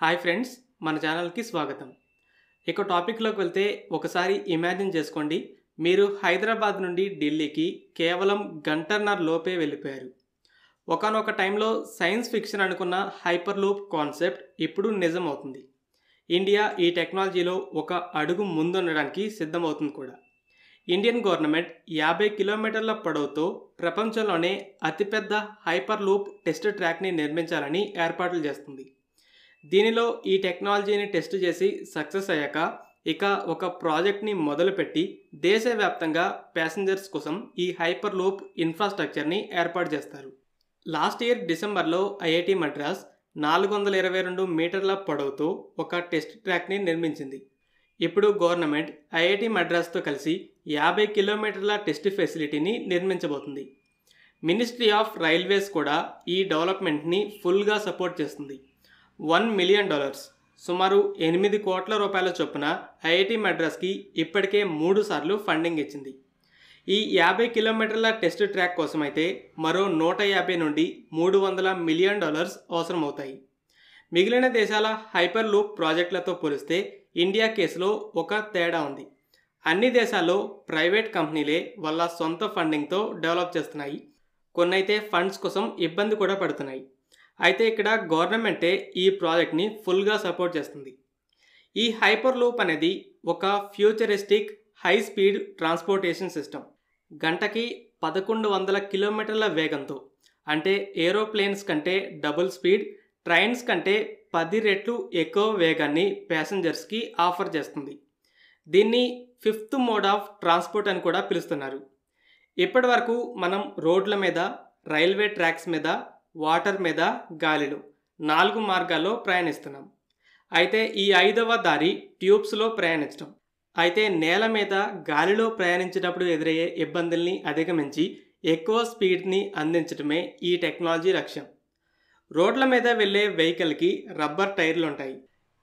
Hi friends, మన ఛానల్కి స్వాగతం. ఇక టాపిక్లోకి వెళ్తే ఒకసారి ఇమాజిన్ చేసుకోండి, మీరు హైదరాబాద్ నుండి ఢిల్లీకి కేవలం గంటన్నర లోపే వెళ్ళిపోయారు. ఒకానొక టైంలో సైన్స్ ఫిక్షన్ అనుకున్న హైపర్ లూప్ కాన్సెప్ట్ ఇప్పుడు నిజం అవుతుంది. ఇండియా ఈ టెక్నాలజీలో ఒక అడుగు ముందుండడానికి సిద్ధమవుతుంది కూడా. ఇండియన్ గవర్నమెంట్ 50 కిలోమీటర్ల పొడవుతో ప్రపంచంలోనే అతిపెద్ద హైపర్ లూప్ టెస్ట్ ట్రాక్ని నిర్మించాలని ఏర్పాట్లు చేస్తుంది. దీనిలో ఈ టెక్నాలజీని టెస్ట్ చేసి సక్సెస్ అయ్యాక ఇక ఒక ప్రాజెక్ట్ని మొదలుపెట్టి దేశవ్యాప్తంగా ప్యాసింజర్స్ కోసం ఈ హైపర్ లూప్ ఇన్ఫ్రాస్ట్రక్చర్ని ఏర్పాటు చేస్తారు. లాస్ట్ ఇయర్ డిసెంబర్లో ఐఐటి మద్రాస్ 422 మీటర్ల పొడవుతో ఒక టెస్ట్ ట్రాక్ని నిర్మించింది. ఇప్పుడు గవర్నమెంట్ ఐఐటి మద్రాస్తో కలిసి 50 కిలోమీటర్ల టెస్ట్ ఫెసిలిటీని నిర్మించబోతుంది. మినిస్ట్రీ ఆఫ్ రైల్వేస్ కూడా ఈ డెవలప్మెంట్ని ఫుల్గా సపోర్ట్ చేస్తుంది. $1 మిలియన్ సుమారు 8 కోట్ల రూపాయల చొప్పున ఐఐటి మద్రాస్కి ఇప్పటికే 3 సార్లు ఫండింగ్ ఇచ్చింది. ఈ 50 కిలోమీటర్ల టెస్ట్ ట్రాక్ కోసం అయితే మరో 150 నుండి $300 మిలియన్ అవసరమవుతాయి. మిగిలిన దేశాల హైపర్ లూప్ ప్రాజెక్టులతో పోలిస్తే ఇండియా కేసులో ఒక తేడా ఉంది. అన్ని దేశాల్లో ప్రైవేట్ కంపెనీలే వాళ్ళ సొంత ఫండింగ్తో డెవలప్ చేస్తున్నాయి. కొన్నైతే ఫండ్స్ కోసం ఇబ్బంది కూడా పడుతున్నాయి. అయితే ఇక్కడ గవర్నమెంటే ఈ ప్రాజెక్ట్ని ఫుల్గా సపోర్ట్ చేస్తుంది. ఈ హైపర్ లూప్ అనేది ఒక futuristic high speed transportation system. గంటకి 1100 కిలోమీటర్ల వేగంతో, అంటే ఏరోప్లేన్స్ కంటే డబుల్ స్పీడ్, ట్రైన్స్ కంటే 10 రెట్లు ఎక్కువ వేగాన్ని ప్యాసింజర్స్కి ఆఫర్ చేస్తుంది. దీన్ని 5th మోడ్ ఆఫ్ ట్రాన్స్పోర్ట్ అని కూడా పిలుస్తున్నారు. ఇప్పటి వరకు మనం రోడ్ల మీద, రైల్వే ట్రాక్స్ మీద, వాటర్ మీద, గాలిలో 4 మార్గాల్లో ప్రయాణిస్తున్నాం. అయితే ఈ 5వ దారి ట్యూబ్స్లో ప్రయాణించడం. అయితే నేల మీద, గాలిలో ప్రయాణించేటప్పుడు ఎదురయ్యే ఇబ్బందుల్ని అధిగమించి ఎక్కువ స్పీడ్ని అందించడమే ఈ టెక్నాలజీ లక్ష్యం. రోడ్ల మీద వెళ్ళే వెహికల్కి రబ్బర్ టైర్లు ఉంటాయి.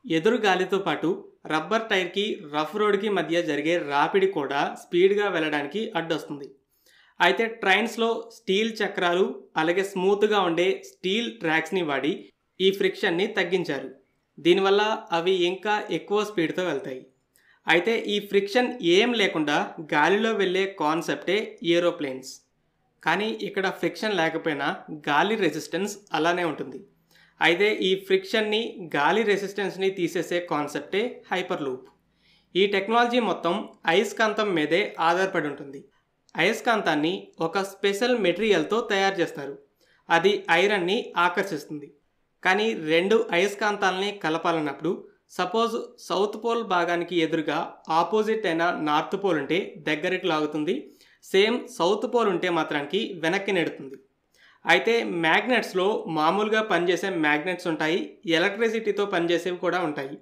ఎదురు గాలితో పాటు రబ్బర్ టైర్కి రఫ్ రోడ్కి మధ్య జరిగే రాపిడి కూడా స్పీడ్గా వెళ్ళడానికి అడ్డొస్తుంది. అయితే ట్రైన్స్లో స్టీల్ చక్రాలు, అలాగే స్మూత్గా ఉండే స్టీల్ ట్రాక్స్ని వాడి ఈ ఫ్రిక్షన్ని తగ్గించారు. దీనివల్ల అవి ఇంకా ఎక్కువ స్పీడ్తో వెళ్తాయి. అయితే ఈ ఫ్రిక్షన్ ఏం లేకుండా గాలిలో వెళ్ళే కాన్సెప్టే ఏరోప్లేన్స్. కానీ ఇక్కడ ఫ్రిక్షన్ లేకపోయినా గాలి రెసిస్టెన్స్ అలానే ఉంటుంది. అయితే ఈ ఫ్రిక్షన్ని, గాలి రెసిస్టెన్స్ని తీసేసే కాన్సెప్టే హైపర్ లూప్. ఈ టెక్నాలజీ మొత్తం అయస్కాంతం మీదే ఆధారపడి ఉంటుంది. అయస్కాంతాన్ని ఒక స్పెషల్ మెటీరియల్తో తయారు చేస్తారు. అది ఐరన్ని ఆకర్షిస్తుంది. కానీ 2 అయస్కాంతాలని కలపాలన్నప్పుడు సపోజ్ సౌత్ పోల్ భాగానికి ఎదురుగా ఆపోజిట్ అయిన నార్త్ పోల్ ఉంటే దగ్గరికి లాగుతుంది. సేమ్ సౌత్ పోల్ ఉంటే మాత్రానికి వెనక్కి నెడుతుంది. అయితే మ్యాగ్నెట్స్లో మామూలుగా పనిచేసే మ్యాగ్నెట్స్ ఉంటాయి, ఎలక్ట్రిసిటీతో పనిచేసేవి కూడా ఉంటాయి.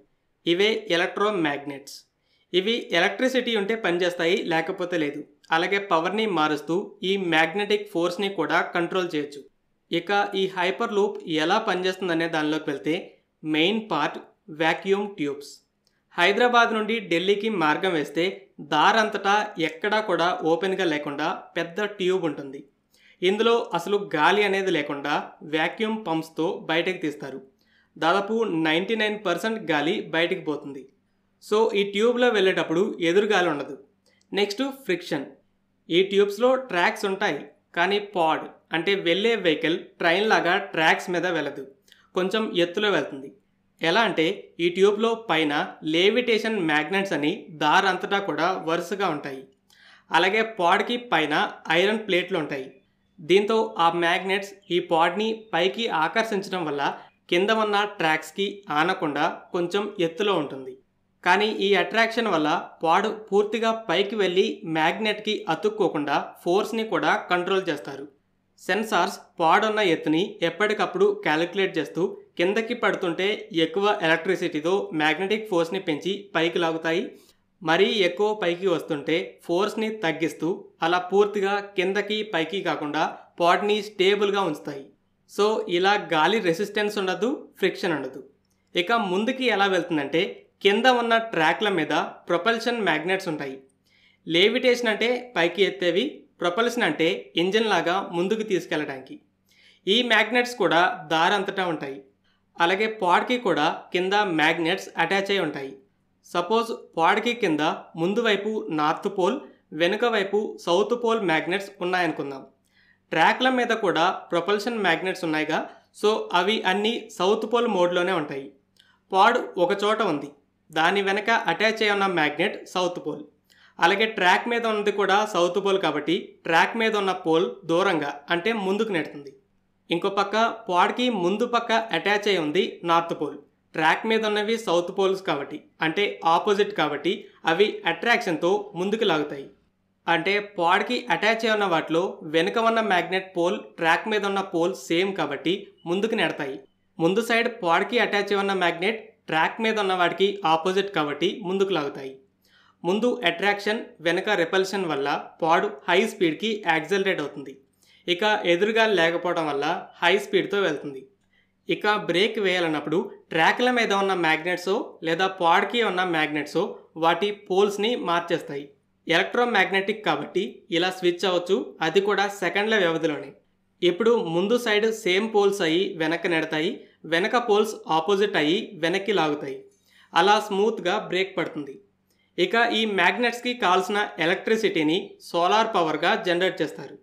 ఇవే ఎలక్ట్రో మ్యాగ్నెట్స్. ఇవి ఎలక్ట్రిసిటీ ఉంటే పనిచేస్తాయి, లేకపోతే లేదు. అలాగే పవర్ని మారుస్తూ ఈ మ్యాగ్నెటిక్ ఫోర్స్ని కూడా కంట్రోల్ చేయొచ్చు. ఇక ఈ హైపర్ లూప్ ఎలా పనిచేస్తుందనే దానిలోకి వెళ్తే main part vacuum tubes. Hyderabad నుండి ఢిల్లీకి మార్గం వేస్తే దారంతటా ఎక్కడా కూడా ఓపెన్గా లేకుండా పెద్ద ట్యూబ్ ఉంటుంది. ఇందులో అసలు గాలి అనేది లేకుండా వ్యాక్యూమ్ పంప్స్తో బయటకు తీస్తారు. దాదాపు 99% గాలి బయటికి పోతుంది. సో ఈ ట్యూబ్లో వెళ్ళేటప్పుడు ఎదురుగాలి ఉండదు. Next friction. ఈ ట్యూబ్స్లో ట్రాక్స్ ఉంటాయి, కానీ పాడ్ అంటే వెళ్ళే వెహికల్ ట్రైన్ లాగా ట్రాక్స్ మీద వెళ్ళదు, కొంచెం ఎత్తులో వెళ్తుంది. ఎలా అంటే ఈ ట్యూబ్లో పైన లేవిటేషన్ మ్యాగ్నెట్స్ అని దారంతటా కూడా వరుసగా ఉంటాయి. అలాగే పాడ్కి పైన ఐరన్ ప్లేట్లు ఉంటాయి. దీంతో ఆ మ్యాగ్నెట్స్ ఈ పాడ్ని పైకి ఆకర్షించడం వల్ల కింద ఉన్న ట్రాక్స్కి ఆనకుండా కొంచెం ఎత్తులో ఉంటుంది. కానీ ఈ అట్రాక్షన్ వల్ల పాడ్ పూర్తిగా పైకి వెళ్ళి మ్యాగ్నెట్కి అతుక్కోకుండా ఫోర్స్ని కూడా కంట్రోల్ చేస్తారు. సెన్సార్స్ పాడ్ ఉన్న ఎత్తుని ఎప్పటికప్పుడు క్యాలిక్యులేట్ చేస్తూ కిందకి పడుతుంటే ఎక్కువ ఎలక్ట్రిసిటీతో మ్యాగ్నెటిక్ ఫోర్స్ని పెంచి పైకి లాగుతాయి. మరీ ఎక్కువ పైకి వస్తుంటే ఫోర్స్ని తగ్గిస్తూ అలా పూర్తిగా కిందకి పైకి కాకుండా పాడ్ని స్టేబుల్గా ఉంచుతాయి. సో ఇలా గాలి రెసిస్టెన్స్ ఉండదు, ఫ్రిక్షన్ ఉండదు. ఇక ముందుకి ఎలా వెళ్తుందంటే కింద ఉన్న ట్రాక్ల మీద ప్రొపల్షన్ మ్యాగ్నెట్స్ ఉంటాయి. లేవిటేషన్ అంటే పైకి ఎత్తేవి, ప్రొపల్షన్ అంటే ఇంజిన్ లాగా ముందుకు తీసుకెళ్ళడానికి. ఈ మ్యాగ్నెట్స్ కూడా దారంతటా ఉంటాయి. అలాగే పాడ్కి కూడా కింద మ్యాగ్నెట్స్ అటాచ్ అయి ఉంటాయి. సపోజ్ పాడ్కి కింద ముందు వైపు నార్త్ పోల్, వెనుక వైపు సౌత్ పోల్ మ్యాగ్నెట్స్ ఉన్నాయనుకుందాం. ట్రాక్ల మీద కూడా ప్రొపల్షన్ మ్యాగ్నెట్స్ ఉన్నాయిగా, సో అవి అన్నీ సౌత్ పోల్ మోడ్లోనే ఉంటాయి. పాడ్ ఒక చోట ఉంది, దాని వెనక అటాచ్ అయి ఉన్న మ్యాగ్నెట్ సౌత్ పోల్. అలాగే ట్రాక్ మీద ఉన్నది కూడా సౌత్ పోల్ కాబట్టి ట్రాక్ మీద ఉన్న పోల్ దూరంగా అంటే ముందుకు నెడుతుంది. ఇంకో పక్క పాడ్కి ముందు పక్క అటాచ్ అయి ఉంది నార్త్ పోల్. ట్రాక్ మీద ఉన్నవి సౌత్ పోల్స్ కాబట్టి అంటే ఆపోజిట్ కాబట్టి అవి అట్రాక్షన్తో ముందుకు లాగుతాయి. అంటే పాడ్కి అటాచ్ అయి ఉన్న వాటిలో వెనుక ఉన్న మ్యాగ్నెట్ పోల్ ట్రాక్ మీద ఉన్న పోల్ సేమ్ కాబట్టి ముందుకు నెడతాయి. ముందు సైడ్ పాడ్కి అటాచ్ అయి ఉన్న మ్యాగ్నెట్ ట్రాక్ మీద ఉన్న వాటికి ఆపోజిట్ కాబట్టి ముందుకు లాగుతాయి. ముందు అట్రాక్షన్, వెనక రిపల్షన్ వల్ల పాడ్ హై స్పీడ్కి యాక్సలరేట్ అవుతుంది. ఇక ఎదురుగా లేకపోవడం వల్ల హై స్పీడ్తో వెళ్తుంది. ఇక బ్రేక్ వేయాలన్నప్పుడు ట్రాక్ల మీద ఉన్న మ్యాగ్నెట్సో లేదా పాడ్కి ఉన్న మ్యాగ్నెట్సో వాటి పోల్స్ని మార్చేస్తాయి. ఎలక్ట్రోమాగ్నెటిక్ కాబట్టి ఇలా స్విచ్ అవ్వచ్చు, అది కూడా సెకండ్ల వ్యవధిలోనే. ఇప్పుడు ముందు సైడ్ సేమ్ పోల్స్ అయ్యి వెనక్కి నెడతాయి, వెనక పోల్స్ ఆపోజిట్ అయ్యి వెనక్కి లాగుతాయి. అలా స్మూత్గా బ్రేక్ పడుతుంది. ఇక ఈ మ్యాగ్నెట్స్కి కావాల్సిన ఎలక్ట్రిసిటీని సోలార్ పవర్గా జనరేట్ చేస్తారు.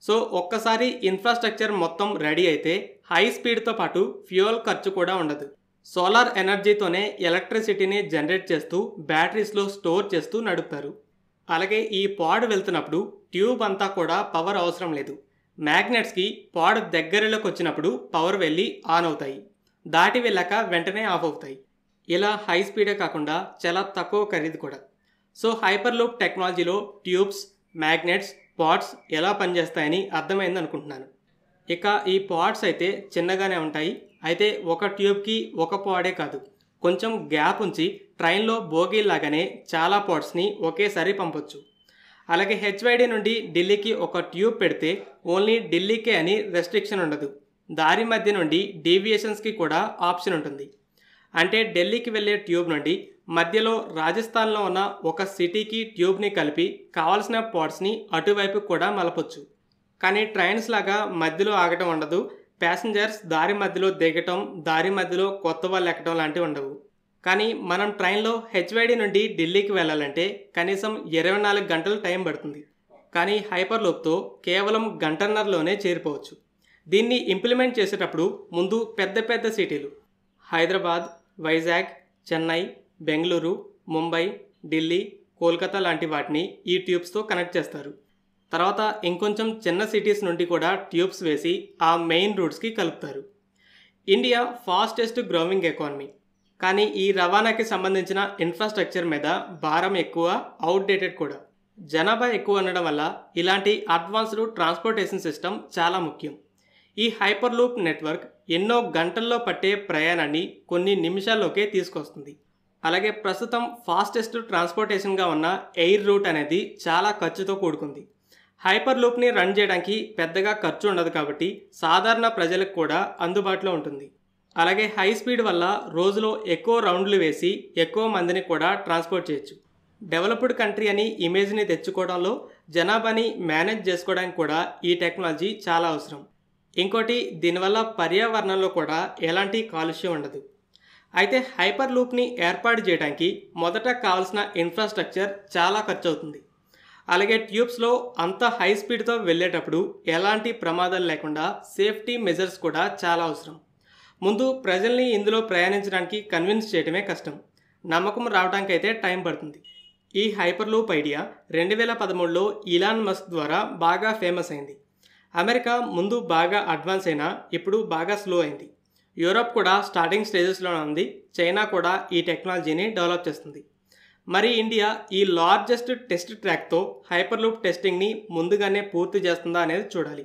సో ఒక్కసారి ఇన్ఫ్రాస్ట్రక్చర్ మొత్తం రెడీ అయితే హై స్పీడ్తో పాటు ఫ్యూయల్ ఖర్చు కూడా ఉండదు. సోలార్ ఎనర్జీతోనే ఎలక్ట్రిసిటీని జనరేట్ చేస్తూ బ్యాటరీస్లో స్టోర్ చేస్తూ నడుపుతారు. అలాగే ఈ పాడ్ వెళ్తున్నప్పుడు ట్యూబ్ అంతా కూడా పవర్ అవసరం లేదు. మ్యాగ్నెట్స్కి పాడ్ దగ్గరలోకి వచ్చినప్పుడు పవర్ వెళ్ళి ఆన్ అవుతాయి, దాటి వెళ్ళాక వెంటనే ఆఫ్ అవుతాయి. ఇలా హై స్పీడే కాకుండా చాలా తక్కువ ఖరీదు కూడా. సో హైపర్ లూప్ టెక్నాలజీలో ట్యూబ్స్, మ్యాగ్నెట్స్, పాడ్స్ ఎలా పనిచేస్తాయని అర్థమైంది అనుకుంటున్నాను. ఇక ఈ పాడ్స్ అయితే చిన్నగానే ఉంటాయి. అయితే ఒక ట్యూబ్కి ఒక పాడే కాదు, కొంచెం గ్యాప్ ఉంచి ట్రైన్లో బోగీలాగానే చాలా పాడ్స్ని ఒకేసారి పంపొచ్చు. అలాగే హెచ్వైడి నుండి ఢిల్లీకి ఒక ట్యూబ్ పెడితే ఓన్లీ ఢిల్లీకే అని రెస్ట్రిక్షన్ ఉండదు. దారి మధ్య నుండి డీవియేషన్స్కి కూడా ఆప్షన్ ఉంటుంది. అంటే ఢిల్లీకి వెళ్ళే ట్యూబ్ నుండి మధ్యలో రాజస్థాన్లో ఉన్న ఒక సిటీకి ట్యూబ్ని కలిపి కావాల్సిన పాడ్స్ని అటువైపు కూడా మలపొచ్చు. కానీ ట్రైన్స్ లాగా మధ్యలో ఆగటం ఉండదు. ప్యాసింజర్స్ దారి మధ్యలో దిగటం, దారి మధ్యలో కొత్త వాళ్ళు ఎక్కడం లాంటివి ఉండవు. కానీ మనం ట్రైన్లో హెచ్వైడి నుండి ఢిల్లీకి వెళ్ళాలంటే కనీసం 24 గంటలు టైం పడుతుంది. కానీ హైపర్ లూప్తో కేవలం గంటన్నరలోనే చేరిపోవచ్చు. దీన్ని ఇంప్లిమెంట్ చేసేటప్పుడు ముందు పెద్ద పెద్ద సిటీలు హైదరాబాద్, వైజాగ్, చెన్నై, బెంగళూరు, ముంబై, ఢిల్లీ, కోల్కతా లాంటి వాటిని ఈ ట్యూబ్స్తో కనెక్ట్ చేస్తారు. తర్వాత ఇంకొంచెం చిన్న సిటీస్ నుండి కూడా ట్యూబ్స్ వేసి ఆ మెయిన్ రూట్స్కి కలుపుతారు. ఇండియా ఫాస్టెస్ట్ గ్రోవింగ్ ఎకానమీ, కానీ ఈ రవాణాకి సంబంధించిన ఇన్ఫ్రాస్ట్రక్చర్ మీద భారం ఎక్కువ, అవుట్డేటెడ్ కూడా. జనాభా ఎక్కువ ఉండడం వల్ల ఇలాంటి అడ్వాన్స్డ్ ట్రాన్స్పోర్టేషన్ సిస్టమ్ చాలా ముఖ్యం. ఈ హైపర్ లూప్ నెట్వర్క్ ఎన్నో గంటల్లో పట్టే ప్రయాణాన్ని కొన్ని నిమిషాల్లోకే తీసుకొస్తుంది. అలాగే ప్రస్తుతం ఫాస్టెస్ట్ ట్రాన్స్పోర్టేషన్గా ఉన్న ఎయిర్ రూట్ అనేది చాలా ఖర్చుతో కూడుకుంది. హైపర్ లూప్ని రన్ చేయడానికి పెద్దగా ఖర్చు ఉండదు కాబట్టి సాధారణ ప్రజలకు కూడా అందుబాటులో ఉంటుంది. అలాగే హై స్పీడ్ వల్ల రోజులో ఎక్కువ రౌండ్లు వేసి ఎక్కువ మందిని కూడా ట్రాన్స్పోర్ట్ చేయొచ్చు. డెవలప్డ్ కంట్రీ అని ఇమేజ్ని తెచ్చుకోవడంలో, జనాభాని మేనేజ్ చేసుకోవడానికి కూడా ఈ టెక్నాలజీ చాలా అవసరం. ఇంకోటి, దీనివల్ల పర్యావరణంలో కూడా ఎలాంటి కాలుష్యం ఉండదు. అయితే హైపర్ లూప్ని ఏర్పాటు చేయడానికి మొదట కావాల్సిన ఇన్ఫ్రాస్ట్రక్చర్ చాలా ఖర్చు అవుతుంది. అలాగే ట్యూబ్స్లో అంత హై స్పీడ్తో వెళ్ళేటప్పుడు ఎలాంటి ప్రమాదాలు లేకుండా సేఫ్టీ మెజర్స్ కూడా చాలా అవసరం. ముందు ప్రజల్ని ఇందులో ప్రయాణించడానికి కన్విన్స్ చేయడమే కష్టం. నమ్మకం రావడానికి అయితే టైం పడుతుంది. ఈ హైపర్ లూప్ ఐడియా 2013లో ఇలాన్ మస్క్ ద్వారా బాగా ఫేమస్ అయింది. అమెరికా ముందు బాగా అడ్వాన్స్ అయినా ఇప్పుడు బాగా స్లో అయింది. యూరోప్ కూడా స్టార్టింగ్ స్టేజెస్లోనే ఉంది. చైనా కూడా ఈ టెక్నాలజీని డెవలప్ చేస్తుంది. మరి ఇండియా ఈ లార్జెస్ట్ టెస్ట్ ట్రాక్తో హైపర్ లూప్ టెస్టింగ్ని ముందుగానే పూర్తి చేస్తుందా అనేది చూడాలి.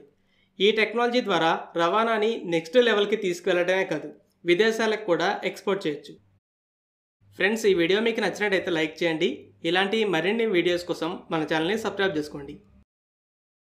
ఈ టెక్నాలజీ ద్వారా రవాణాని నెక్స్ట్ లెవెల్కి తీసుకెళ్లడమే కాదు, విదేశాలకు కూడా ఎక్స్పోర్ట్ చేయొచ్చు. ఫ్రెండ్స్, ఈ వీడియో మీకు నచ్చినట్టయితే లైక్ చేయండి. ఇలాంటి మరిన్ని వీడియోస్ కోసం మన ఛానల్ని సబ్స్క్రైబ్ చేసుకోండి.